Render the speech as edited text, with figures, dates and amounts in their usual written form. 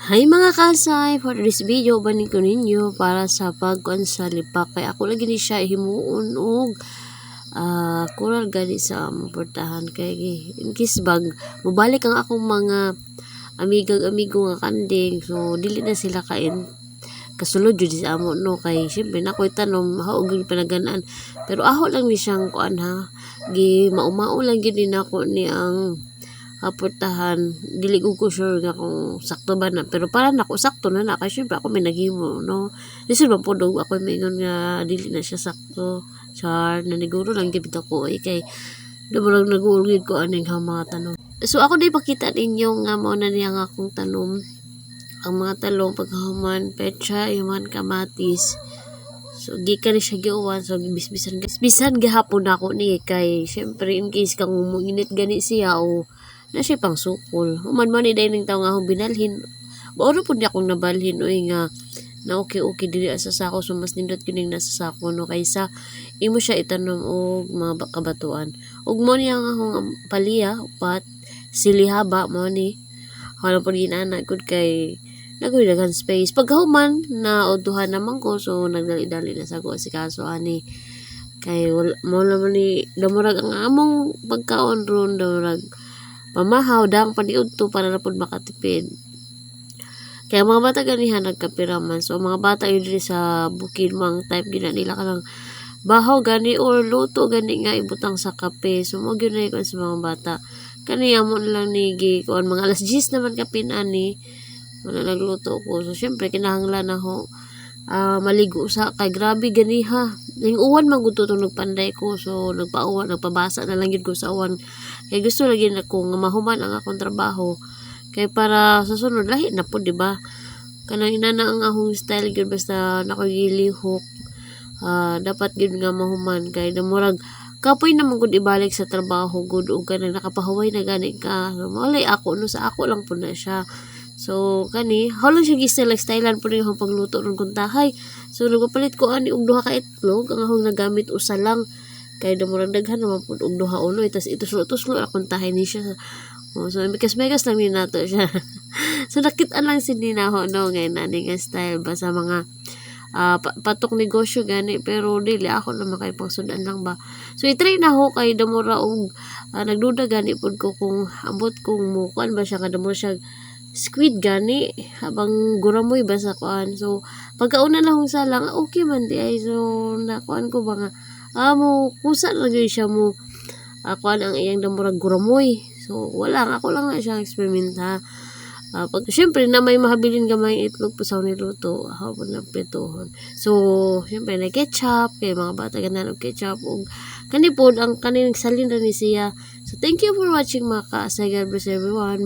Hi mga kasay, for this video banin ko ninyo para sa pagkuan sa lipak kay ako lagi ni siya himuon og kural gani sa portahan kay in case bag mobalik ang akong mga amigo nga kanding, so dili na sila kain kasulod jud sa amo no kay syempre nakoy tanom haog gyud panaganaan pero aho lang ni siyang kuan ha gi maumao lang gyud din ako ni ang aportahan dili ko sure nga kung sakto ba na pero para nako sakto na kasi syempre ako may naghimo no lisod man pod ako may ingon nga dili na siya sakto char naniguro lang gid ako kay dumurag nag-uurgid ko aning mga tanom. So ako di pakita ninyo nga mao na niya nga akong tanom ang mga talong pagkahuman petsa human kamatis. So gikan ni siya giuwan so bisan gihapon ako ni kay syempre in case kang uminit gani siya o na siya pang sukol. Human man ni ning tawo nga akong binalhin. Baoro pud akong nabalhin oy nga na okay diri sa sako so mas nindot kining nasa sako no kaysa imo siya itanom og mga kabatuan. Ug mo niya nga akong paliya upat silihaba mo ni. Wala pud ginana gud kay nagdagan space. Pagkahuman na uduhan naman ko so nagdali-dali na sa ko si kaso ani kay mo naman ni damurag ang among pagkaon ron damurag pamahaw dang paniudto para na pud makatipid. Kaya mga bata ganihan nagkapiraman. So mga bata yun diri sa bukid mang type gina nila kanang bahaw gani or luto gani nga ibutang sa kape. So mo gyud na sa mga bata. Kani amo lang ni kuan mga alas 10 naman kapin ani wala nagluto ko. So syempre kinahanglan ako maligo sa kay grabe ganiha ning uwan maguto tong nagpanday ko so nagpauwan nagpabasa na lang gyud ko sa uwan kay gusto lagi na ko nga mahuman ang akong trabaho kay para sa sunod lahi na po di ba kanang inana ang akong style gyud basta nakagilihok dapat gyud nga mahuman kay namurag kapoy naman gud ibalik sa trabaho gud ug kanang nakapahuway na gani ka so, malay ako no sa ako lang po na siya. So kani halon siya stylean po rin yung pagluto ng kuntahay. So nagpapalit ko ani og duha ka itlog ang akong nagamit usa lang kay damurang daghan naman po og duha unoy tas ituslo ang kuntahay ni siya. So megas lang ni nato siya. So nakit-an lang si Ninaho no ngayon ani nga style ba sa mga patok negosyo gani pero dili ako naman kay pangsudan lang ba. So i-try na ho kay damura og nagduda gani pud ko kung ambot kung mukuan ba siya kadamo siya squid gani habang guramoy ba sa kuan. So pagkauna lang sa lang okay man di ay so nakuan ko ba nga mo kusa lagi siya mo kuan ang iyang damurag guramoy. So wala ako lang na siyang eksperimenta. Pag syempre na may mahabilin gamay itlog pusaw ni luto hapon na pritohon. So syempre na ketchup kay mga bata ganahan og ketchup ug kani pod ang kaning salin ra ni siya. So thank you for watching mga ka. God bless everyone.